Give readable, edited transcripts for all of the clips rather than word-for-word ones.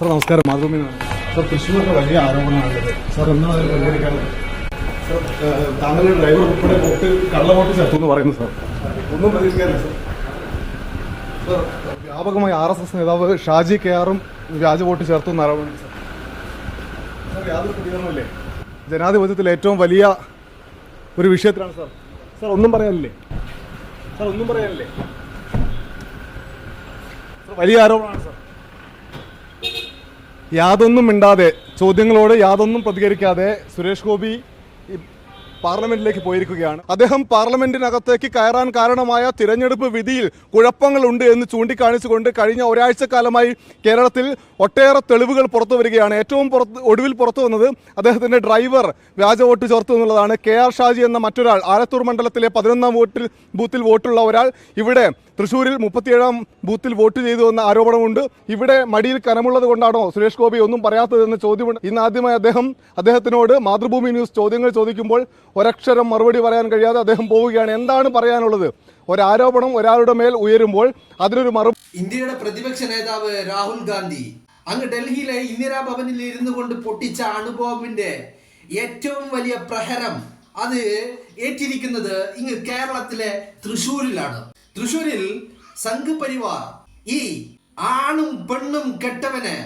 Sir നമസ്കാരം, Mathrubhumi. Sir, തൃശ്ശൂരിലെ വലിയ ആരോപണമാണുള്ളത്. സാർ എന്നാണ് അതിന് പരിഹരിക്കാനുള്ളത്? സാർ, താങ്കളുടെ ഡ്രൈവർ ഉൾപ്പെടെ കള്ളവോട്ട് ചേർത്തു എന്ന് പറയുന്നു. സാർ ഒന്നും പ്രതികരിക്കാനില്ല. സാർ, വ്യാപകമായി RSS നേതാവ് ഷാജി KRും വ്യാജ വോട്ട് ചേർത്തു എന്ന് ആരോപണം. സാർ, യാതൊരു പ്രതികരണമില്ലേ? ജനാധിപത്യത്തിൽ ഏറ്റവും വലിയ ഒരു വിഷയത്തിലാണ് സാർ. സാർ ഒന്നും പറയാനില്ലേ? സാർ ഒന്നും പറയാനില്ലേ? വലിയ ആരോപണമാണ് സാർ. യാതൊന്നും മിണ്ടാതെ, ചോദ്യങ്ങളോട് യാതൊന്നും പ്രതികരിക്കാതെ സുരേഷ് ഗോപി പാർലമെന്റിലേക്ക് പോയിരിക്കുകയാണ്. അദ്ദേഹം പാർലമെന്റിനകത്തേക്ക് കയറാൻ കാരണമായ തിരഞ്ഞെടുപ്പ് വിധിയിൽ കുഴപ്പങ്ങളുണ്ട് എന്ന് ചൂണ്ടിക്കാണിച്ചുകൊണ്ട് കഴിഞ്ഞ ഒരാഴ്ചക്കാലമായി കേരളത്തിൽ ഒട്ടേറെ തെളിവുകൾ പുറത്തു വരികയാണ്. ഏറ്റവും ഒടുവിൽ പുറത്തു വന്നത് അദ്ദേഹത്തിൻ്റെ ഡ്രൈവർ വ്യാജ വോട്ട് ചേർത്തു എന്നുള്ളതാണ്. KR ഷാജി എന്ന മറ്റൊരാൾ, ആലത്തൂർ മണ്ഡലത്തിലെ 11ാം ബൂത്തിൽ വോട്ടുള്ള ഒരാൾ ഇവിടെ തൃശ്ശൂരിൽ 37ാം ബൂത്തിൽ വോട്ട് ചെയ്തു എന്ന ആരോപണമുണ്ട്. ഇവിടെ മടിയിൽ കനമുള്ളത് കൊണ്ടാണോ സുരേഷ് ഗോപി ഒന്നും പറയാത്തതെന്ന് ചോദ്യമുണ്ട്. ഇന്ന് ആദ്യമായി അദ്ദേഹത്തിനോട് മാതൃഭൂമി ന്യൂസ് ചോദ്യങ്ങൾ ചോദിക്കുമ്പോൾ ഒരക്ഷരം മറുപടി പറയാൻ കഴിയാതെ അദ്ദേഹം പോവുകയാണ്. എന്താണ് പറയാനുള്ളത്? ഒരാരോപണം ഒരാളുടെ മേൽ ഉയരുമ്പോൾ അതിനൊരു ഇന്ത്യയുടെ പ്രതിപക്ഷ നേതാവ് രാഹുൽ ഗാന്ധി അങ്ങ് ഡൽഹിയിലെ ഇന്ദിരാഭവനിൽ ഇരുന്നു കൊണ്ട് പൊട്ടിച്ച അണുബോംബിന്റെ ഏറ്റവും വലിയ പ്രഹരം അത് ഏറ്റിരിക്കുന്നത് ഇങ്ങ് കേരളത്തിലെ തൃശ്ശൂരിലാണ്. തൃശ്ശൂരിൽ സംഘ് പരിവാർ ഈ ആണും പെണ്ണും കെട്ടവനെ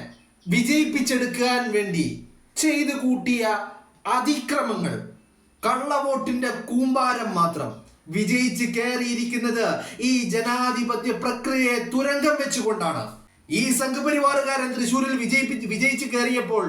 വിജയിപ്പിച്ചെടുക്കാൻ വേണ്ടി ചെയ്തു കൂട്ടിയ അതിക്രമങ്ങൾ, കള്ളവോട്ടിന്റെ കൂമ്പാരം മാത്രം വിജയിച്ച് കയറിയിരിക്കുന്നത് ഈ ജനാധിപത്യ പ്രക്രിയയെ തുരങ്കം വെച്ചുകൊണ്ടാണ്. ഈ സംഘപരിവാറുകാരൻ തൃശ്ശൂരിൽ വിജയിച്ച് കയറിയപ്പോൾ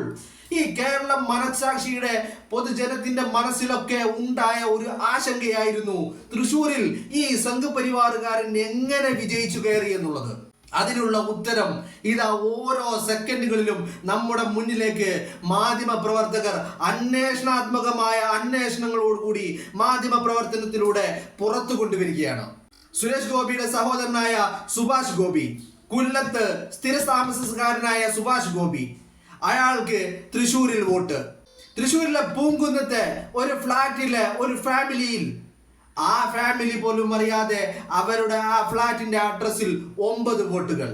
ഈ കേരളം മനസാക്ഷിയുടെ പൊതുജനത്തിന്റെ മനസ്സിലൊക്കെ ഉണ്ടായ ഒരു ആശങ്കയായിരുന്നു തൃശ്ശൂരിൽ ഈ സംഘപരിവാറുകാരൻ എങ്ങനെ വിജയിച്ചു കയറി എന്നുള്ളത്. അതിനുള്ള ഉത്തരം ഇതാ ഓരോ സെക്കൻഡുകളിലും നമ്മുടെ മുന്നിലേക്ക് മാധ്യമ പ്രവർത്തകർ അന്വേഷണാത്മകമായ അന്വേഷണങ്ങളോടുകൂടി മാധ്യമ പ്രവർത്തനത്തിലൂടെ പുറത്തു കൊണ്ടുവരികയാണ്. സുരേഷ് ഗോപിയുടെ സഹോദരനായ സുഭാഷ് ഗോപി, കൊല്ലത്ത് സ്ഥിരതാമസക്കാരനായ സുഭാഷ് ഗോപി, അയാൾക്ക് തൃശ്ശൂരിൽ വോട്ട്. തൃശ്ശൂരിലെ പൂങ്കുന്നത്തെ ഒരു ഫ്ലാറ്റിലെ ഒരു ഫാമിലിയിൽ, ആ ഫാമിലി പോലും അറിയാതെ അവരുടെ ആ ഫ്ലാറ്റിന്റെ അഡ്രസ്സിൽ 9 വോട്ടുകൾ.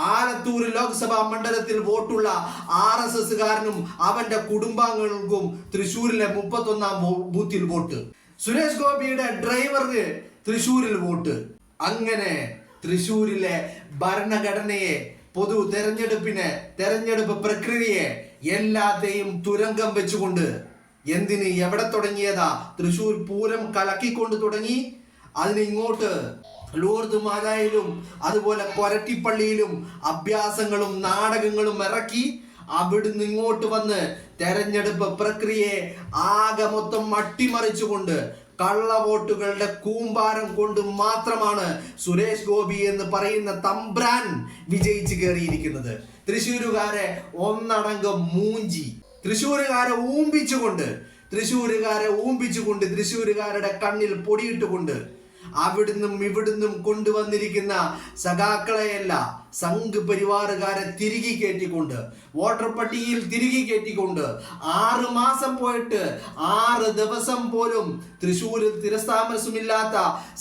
ആലത്തൂർ ലോക്സഭാ മണ്ഡലത്തിൽ വോട്ടുള്ള RSS കാരനും അവന്റെ കുടുംബാംഗങ്ങൾക്കും തൃശ്ശൂരിലെ 31ാം ബൂത്തിൽ വോട്ട്. സുരേഷ് ഗോപിയുടെ ഡ്രൈവർക്ക് തൃശ്ശൂരിൽ വോട്ട്. അങ്ങനെ തൃശ്ശൂരിലെ ഭരണഘടനയെ, തെരഞ്ഞെടുപ്പ് പ്രക്രിയയെ എല്ലാത്തെയും തുരങ്കം വെച്ചുകൊണ്ട് എന്തിന് എവിടെ തുടങ്ങിയതാ? തൃശ്ശൂർ പൂരം കലക്കിക്കൊണ്ട് തുടങ്ങി. അതിന് ഇങ്ങോട്ട് ലൂർദ് മാതായിലും അതുപോലെ കൊരട്ടിപ്പള്ളിയിലും അഭ്യാസങ്ങളും നാടകങ്ങളും ഇറക്കി അവിടുന്ന് ഇങ്ങോട്ട് വന്ന് തെരഞ്ഞെടുപ്പ് പ്രക്രിയയെ ആകെ മൊത്തം അട്ടിമറിച്ചുകൊണ്ട് കള്ളവോട്ടുകളുടെ കൂമ്പാരം കൊണ്ട് മാത്രമാണ് സുരേഷ് ഗോപി എന്ന് പറയുന്ന തമ്പ്രാൻ വിജയിച്ച് കയറിയിരിക്കുന്നത്. തൃശ്ശൂരുകാരെ ഒന്നടങ്കം മൂഞ്ചി, തൃശ്ശൂരുകാരെ ഊമ്പിച്ചുകൊണ്ട്, തൃശ്ശൂരുകാരുടെ കണ്ണിൽ പൊടിയിട്ടുകൊണ്ട് ഇവിടുന്നും കൊണ്ടുവന്നിരിക്കുന്ന സഖാക്കളെയല്ല, സംഘ് പരിവാറുകാരെ തിരികെ കയറ്റിക്കൊണ്ട്, വോട്ടർ പട്ടികയിൽ തിരികെ കയറ്റിക്കൊണ്ട് 6 മാസം പോയിട്ട് 6 ദിവസം പോലും തൃശ്ശൂരിൽ സ്ഥിരതാമസമില്ലാത്ത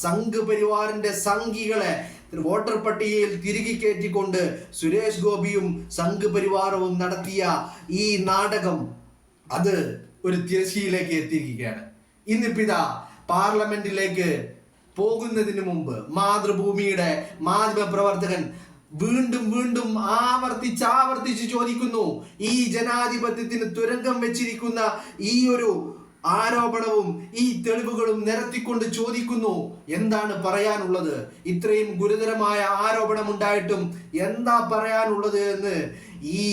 സംഘ് പരിവാറിന്റെ സംഘികളെ വോട്ടർ പട്ടികയിൽ തിരികെ കയറ്റിക്കൊണ്ട് സുരേഷ് ഗോപിയും സംഘ് പരിവാരവും നടത്തിയ ഈ നാടകം അത് ഒരു തിരശ്ശീലേക്ക് എത്തിയിരിക്കുകയാണ്. ഇന്നിപ്പിതാ പാർലമെന്റിലേക്ക് പോകുന്നതിന് മുമ്പ് മാതൃഭൂമിയുടെ മാധ്യമ പ്രവർത്തകൻ വീണ്ടും ആവർത്തിച്ച് ചോദിക്കുന്നു, ഈ ജനാധിപത്യത്തിന് തുരങ്കം വെച്ചിരിക്കുന്ന ഈ ഒരു ആരോപണവും ഈ തെളിവുകളും നിരത്തിക്കൊണ്ട് ചോദിക്കുന്നു, എന്താണ് പറയാനുള്ളത്? ഇത്രയും ഗുരുതരമായ ആരോപണം ഉണ്ടായിട്ടും എന്താ പറയാനുള്ളത് എന്ന് ഈ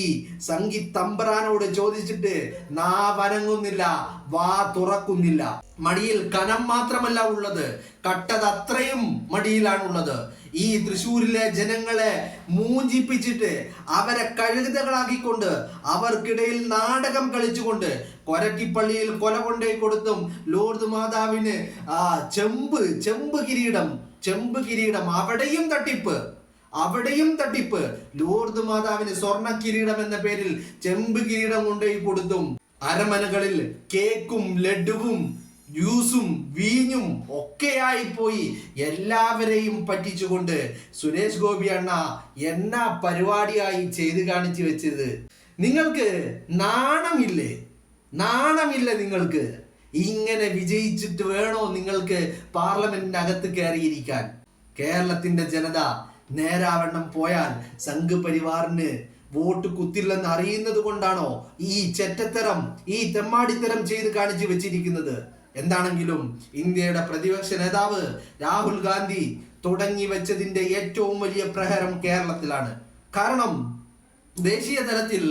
സംഗീതമ്പറാനോട് ചോദിച്ചിട്ട് നാവനങ്ങുന്നില്ല, വാ തുറക്കുന്നില്ല. മടിയിൽ കനം മാത്രമല്ല ഉള്ളത്, കട്ടത് അത്രയും മടിയിലാണുള്ളത്. ഈ തൃശ്ശൂരിലെ ജനങ്ങളെ മൂഞ്ചിപ്പിച്ചിട്ട് അവരെ കഴുതകളാക്കിക്കൊണ്ട് അവർക്കിടയിൽ നാടകം കളിച്ചുകൊണ്ട് കൊരട്ടിപ്പള്ളിയിൽ കൊല കൊണ്ടേ കൊടുത്തും ലൂർദ് മാതാവിന് ചെമ്പ് കിരീടം അവിടെയും തട്ടിപ്പ്. ലൂർദ് മാതാവിന് സ്വർണ്ണ കിരീടം എന്ന പേരിൽ ചെമ്പ് കിരീടം കൊണ്ടുപോയി കൊടുത്തും അരമനകളിൽ കേക്കും ലഡുവും ജ്യൂസും വീഞ്ഞും ഒക്കെയായി പോയി എല്ലാവരെയും പറ്റിച്ചുകൊണ്ട് സുരേഷ് ഗോപി അണ്ണ എന്നാ പരിപാടിയായി ചെയ്ത് കാണിച്ചു വെച്ചത്. നിങ്ങൾക്ക് നാണമില്ലേ? നാണമില്ല നിങ്ങൾക്ക്? ഇങ്ങനെ വിജയിച്ചിട്ട് വേണോ നിങ്ങൾക്ക് പാർലമെന്റിന്റെ അകത്ത് കയറിയിരിക്കാൻ? കേരളത്തിന്റെ ജനത നേരാവണ്ണം പോയാൽ സംഘ് പരിവാറിന് വോട്ട് കുത്തില്ലെന്ന് അറിയുന്നത് കൊണ്ടാണോ ഈ ചെറ്റത്തരം, ഈ തെമ്മാടിത്തരം ചെയ്ത് കാണിച്ചു വെച്ചിരിക്കുന്നത്? എന്താണെങ്കിലും ഇന്ത്യയുടെ പ്രതിപക്ഷ നേതാവ് രാഹുൽ ഗാന്ധി തുടങ്ങി വെച്ചതിന്റെ ഏറ്റവും വലിയ പ്രഹരം കേരളത്തിലാണ്. കാരണം ദേശീയ തലത്തിൽ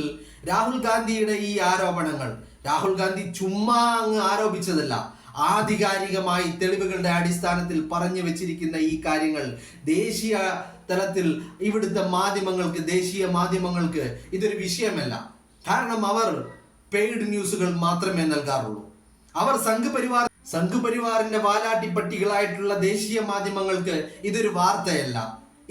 രാഹുൽ ഗാന്ധിയുടെ ഈ ആരോപണങ്ങൾ രാഹുൽ ഗാന്ധി ചുമ്മാ അങ്ങ് ആരോപിച്ചതല്ല, ആധികാരികമായി തെളിവുകളുടെ അടിസ്ഥാനത്തിൽ പറഞ്ഞു വെച്ചിരിക്കുന്ന ഈ കാര്യങ്ങൾ ദേശീയ തലത്തിൽ ഇവിടുത്തെ മാധ്യമങ്ങൾക്ക്, ദേശീയ മാധ്യമങ്ങൾക്ക് ഇതൊരു വിഷയമല്ല. കാരണം അവർ പെയ്ഡ് ന്യൂസുകൾ മാത്രമേ നൽകാറുള്ളൂ. അവർ സംഘ് പരിവാറിന്റെ വാലാട്ടിപ്പട്ടികളായിട്ടുള്ള ദേശീയ മാധ്യമങ്ങൾക്ക് ഇതൊരു വാർത്തയല്ല.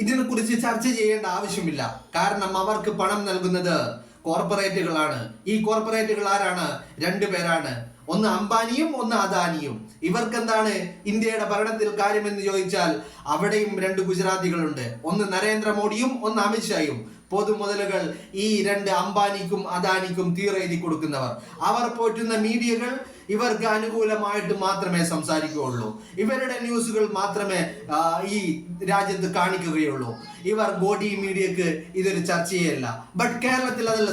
ഇതിനെക്കുറിച്ച് ചർച്ച ചെയ്യേണ്ട ആവശ്യമില്ല. കാരണം അവർക്ക് പണം നൽകുന്നത് കോർപ്പറേറ്റുകളാണ്. ഈ കോർപ്പറേറ്റുകൾ ആരാണ്? രണ്ടുപേരാണ്, ഒന്ന് അംബാനിയും ഒന്ന് അദാനിയും. ഇവർക്ക് എന്താണ് ഇന്ത്യയുടെ ഭരണത്തിൽ കാര്യമെന്ന് ചോദിച്ചാൽ അവിടെയും രണ്ട് ഗുജറാത്തികളുണ്ട്, ഒന്ന് നരേന്ദ്രമോദിയും ഒന്ന് അമിത്ഷായും. പൊതുമുതലുകൾ ഈ രണ്ട് അംബാനിക്കും അദാനിക്കും തീരെഴുതി കൊടുക്കുന്നവർ. അവർ പോറ്റുന്ന മീഡിയകൾ ഇവർക്ക് അനുകൂലമായിട്ട് മാത്രമേ സംസാരിക്കുകയുള്ളൂ. ഇവരുടെ ന്യൂസുകൾ മാത്രമേ ഈ രാജ്യത്ത് കാണിക്കുകയുള്ളൂ. ഇവർ ഗോഡി മീഡിയക്ക് ഇതൊരു ചർച്ചയല്ല. ബട്ട് കേരളത്തിൽ അതല്ല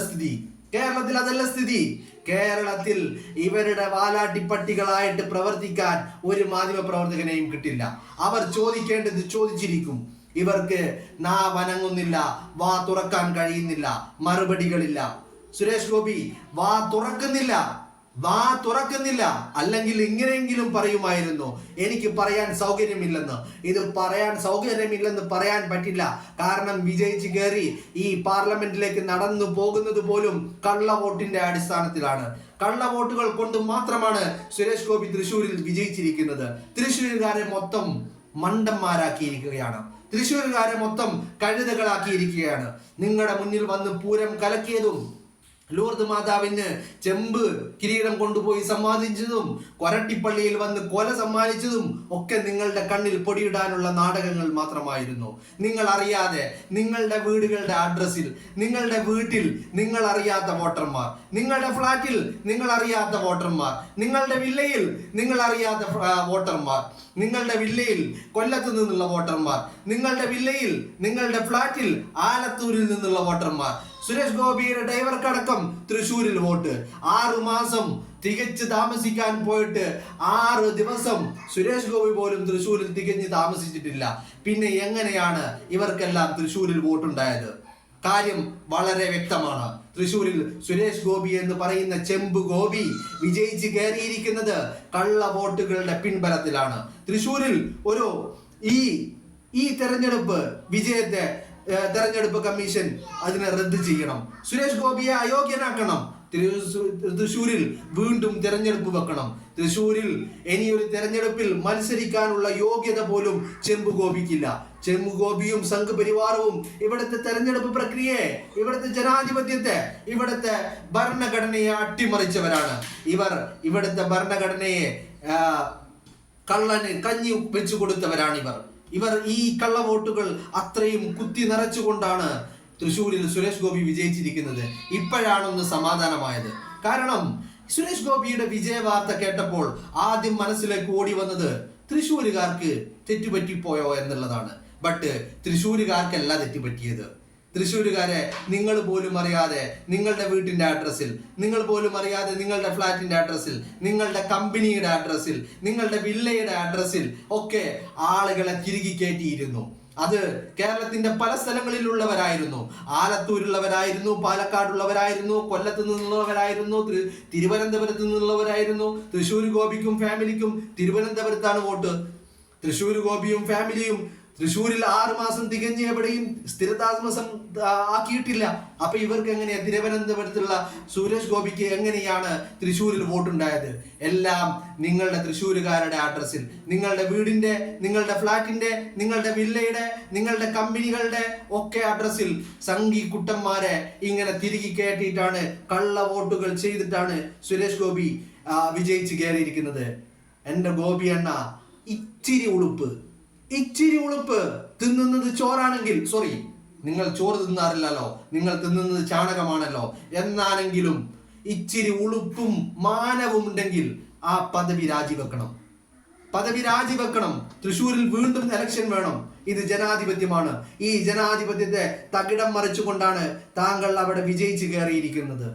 സ്ഥിതി. കേരളത്തിൽ ഇവരുടെ വാലാട്ടിപ്പട്ടികളായിട്ട് പ്രവർത്തിക്കാൻ ഒരു മാധ്യമ പ്രവർത്തകനെയും കിട്ടില്ല. അവർ ചോദിക്കേണ്ടത് ചോദിച്ചിരിക്കും. ഇവർക്ക് നാ വനങ്ങുന്നില്ല, വാ തുറക്കാൻ കഴിയുന്നില്ല, മറുപടികളില്ല. സുരേഷ് ഗോപി വാ തുറക്കുന്നില്ല. അല്ലെങ്കിൽ ഇങ്ങനെയെങ്കിലും പറയുമായിരുന്നു, എനിക്ക് പറയാൻ സൗകര്യമില്ലെന്ന്. ഇത് പറയാൻ സൗകര്യമില്ലെന്ന് പറയാൻ പറ്റില്ല. കാരണം വിജയിച്ച് കയറി ഈ പാർലമെന്റിലേക്ക് നടന്നു പോകുന്നത് പോലും കള്ളവോട്ടിന്റെ അടിസ്ഥാനത്തിലാണ്. കള്ളവോട്ടുകൾ കൊണ്ട് മാത്രമാണ് സുരേഷ് ഗോപി തൃശ്ശൂരിൽ വിജയിച്ചിരിക്കുന്നത്. തൃശ്ശൂരുകാരെ മൊത്തം മണ്ടന്മാരാക്കിയിരിക്കുകയാണ്. തൃശ്ശൂരുകാരെ മൊത്തം കഴുതകളാക്കിയിരിക്കുകയാണ്. നിങ്ങളുടെ മുന്നിൽ വന്ന് പൂരം കലക്കിയതും, ലൂർദ് മാതാവിന് ചെമ്പ് കിരീടം കൊണ്ടുപോയി സമ്മാനിച്ചതും, കൊരട്ടിപ്പള്ളിയിൽ വന്ന് കൊല സമ്മാനിച്ചതും ഒക്കെ നിങ്ങളുടെ കണ്ണിൽ പൊടിയിടാനുള്ള നാടകങ്ങൾ മാത്രമായിരുന്നു. നിങ്ങൾ അറിയാതെ നിങ്ങളുടെ വീടുകളുടെ അഡ്രസ്സിൽ, നിങ്ങളുടെ വീട്ടിൽ നിങ്ങൾ അറിയാത്ത വോട്ടർമാർ, നിങ്ങളുടെ ഫ്ലാറ്റിൽ നിങ്ങൾ അറിയാത്ത വോട്ടർമാർ, നിങ്ങളുടെ വില്ലയിൽ നിങ്ങൾ അറിയാത്ത വോട്ടർമാർ, നിങ്ങളുടെ വില്ലയിൽ കൊല്ലത്ത് നിന്നുള്ള വോട്ടർമാർ, നിങ്ങളുടെ വില്ലയിൽ നിങ്ങളുടെ ഫ്ലാറ്റിൽ ആലത്തൂരിൽ നിന്നുള്ള വോട്ടർമാർ, സുരേഷ് ഗോപിയുടെ ഡ്രൈവർക്കടക്കം തൃശ്ശൂരിൽ വോട്ട്. 6 മാസം തികച്ച് താമസിക്കാൻ പോയിട്ട് 6 ദിവസം സുരേഷ് ഗോപി പോലും തൃശ്ശൂരിൽ തികഞ്ഞ് താമസിച്ചിട്ടില്ല. പിന്നെ എങ്ങനെയാണ് ഇവർക്കെല്ലാം തൃശ്ശൂരിൽ വോട്ടുണ്ടായത്? കാര്യം വളരെ വ്യക്തമാണ്. തൃശ്ശൂരിൽ സുരേഷ് ഗോപി എന്ന് പറയുന്ന ചെമ്പ് ഗോപി വിജയിച്ച് കയറിയിരിക്കുന്നത് കള്ള വോട്ടുകളുടെ പിൻബലത്തിലാണ്. തൃശ്ശൂരിൽ ഈ തെരഞ്ഞെടുപ്പ് വിജയത്തെ തെരഞ്ഞെടുപ്പ് കമ്മീഷൻ അതിനെ റദ്ദ് ചെയ്യണം. സുരേഷ് ഗോപിയെ അയോഗ്യനാക്കണം. തൃശ്ശൂരിൽ വീണ്ടും തെരഞ്ഞെടുപ്പ് വെക്കണം. തൃശ്ശൂരിൽ ഇനിയൊരു തെരഞ്ഞെടുപ്പിൽ മത്സരിക്കാനുള്ള യോഗ്യത പോലും ചെമ്പ് ഗോപിക്കില്ല. ചെമ്പ് ഗോപിയും സംഘ് പരിവാരവും ഇവിടുത്തെ തെരഞ്ഞെടുപ്പ് പ്രക്രിയയെ, ഇവിടുത്തെ ജനാധിപത്യത്തെ, ഇവിടുത്തെ ഭരണഘടനയെ അട്ടിമറിച്ചവരാണ്. ഇവിടുത്തെ ഭരണഘടനയെ കള്ളന് കഞ്ഞി വെച്ചു കൊടുത്തവരാണ് ഇവർ ഈ കള്ളവോട്ടുകൾ അത്രയും കുത്തി നിറച്ചുകൊണ്ടാണ് തൃശ്ശൂരിൽ സുരേഷ് ഗോപി വിജയിച്ചിരിക്കുന്നത്. ഇപ്പോഴാണൊന്ന് സമാധാനമായത്. കാരണം സുരേഷ് ഗോപിയുടെ വിജയ വാർത്ത കേട്ടപ്പോൾ ആദ്യം മനസ്സിലേക്ക് ഓടി വന്നത് തൃശ്ശൂരുകാർക്ക് തെറ്റുപറ്റിപ്പോയോ എന്നുള്ളതാണ്. ബട്ട് തൃശ്ശൂരുകാർക്കല്ല തെറ്റുപറ്റിയത്. തൃശ്ശൂരുകാരെ നിങ്ങൾ പോലും അറിയാതെ നിങ്ങളുടെ വീട്ടിന്റെ അഡ്രസ്സിൽ, നിങ്ങൾ പോലും അറിയാതെ നിങ്ങളുടെ ഫ്ലാറ്റിന്റെ അഡ്രസ്സിൽ, നിങ്ങളുടെ കമ്പനിയുടെ അഡ്രസ്സിൽ, നിങ്ങളുടെ വില്ലയുടെ അഡ്രസ്സിൽ ഒക്കെ ആളുകളെ തിരികെ കയറ്റിയിരുന്നു. അത് കേരളത്തിന്റെ പല സ്ഥലങ്ങളിലുള്ളവരായിരുന്നു. ആലത്തൂരുള്ളവരായിരുന്നു, പാലക്കാടുള്ളവരായിരുന്നു, കൊല്ലത്ത് നിന്നുള്ളവരായിരുന്നു, തിരുവനന്തപുരത്ത് നിന്നുള്ളവരായിരുന്നു. തൃശ്ശൂർ ഗോപിക്കും ഫാമിലിക്കും തിരുവനന്തപുരത്താണ് വോട്ട്. തൃശ്ശൂർ ഗോപിയും ഫാമിലിയും തൃശ്ശൂരിൽ 6 മാസം തികഞ്ഞ് എവിടെയും സ്ഥിരതാമസം ആക്കിയിട്ടില്ല. അപ്പൊ ഇവർക്ക് എങ്ങനെയാ തിരുവനന്തപുരത്തുള്ള സുരേഷ് ഗോപിക്ക് എങ്ങനെയാണ് തൃശ്ശൂരിൽ വോട്ടുണ്ടായത്? എല്ലാം നിങ്ങളുടെ തൃശ്ശൂരുകാരുടെ അഡ്രസ്സിൽ, നിങ്ങളുടെ വീടിന്റെ, നിങ്ങളുടെ ഫ്ലാറ്റിന്റെ, നിങ്ങളുടെ വില്ലയുടെ, നിങ്ങളുടെ കമ്പനികളുടെ ഒക്കെ അഡ്രസ്സിൽ സംഘി കുട്ടന്മാരെ ഇങ്ങനെ തിരികെ കയറ്റിയിട്ടാണ്, കള്ള വോട്ടുകൾ ചെയ്തിട്ടാണ് സുരേഷ് ഗോപി വിജയിച്ച് കയറിയിരിക്കുന്നത്. എൻ്റെ ഗോപി അണ്ണ ഇച്ചിരി ഉളുപ്പ് തിന്നുന്നത് ചോറാണെങ്കിൽ, സോറി, നിങ്ങൾ ചോറ് തിന്നാറില്ലല്ലോ, നിങ്ങൾ തിന്നുന്നത് ചാണകമാണല്ലോ, എന്നാണെങ്കിലും ഇച്ചിരി ഉളുപ്പും മാനവും ഉണ്ടെങ്കിൽ ആ പദവി രാജിവെക്കണം. തൃശ്ശൂരിൽ വീണ്ടും ഇലക്ഷൻ വേണം. ഇത് ജനാധിപത്യമാണ്. ഈ ജനാധിപത്യത്തെ തകിടം മറിച്ചുകൊണ്ടാണ് താങ്കൾ അവിടെ വിജയിച്ചു കയറിയിരിക്കുന്നത്.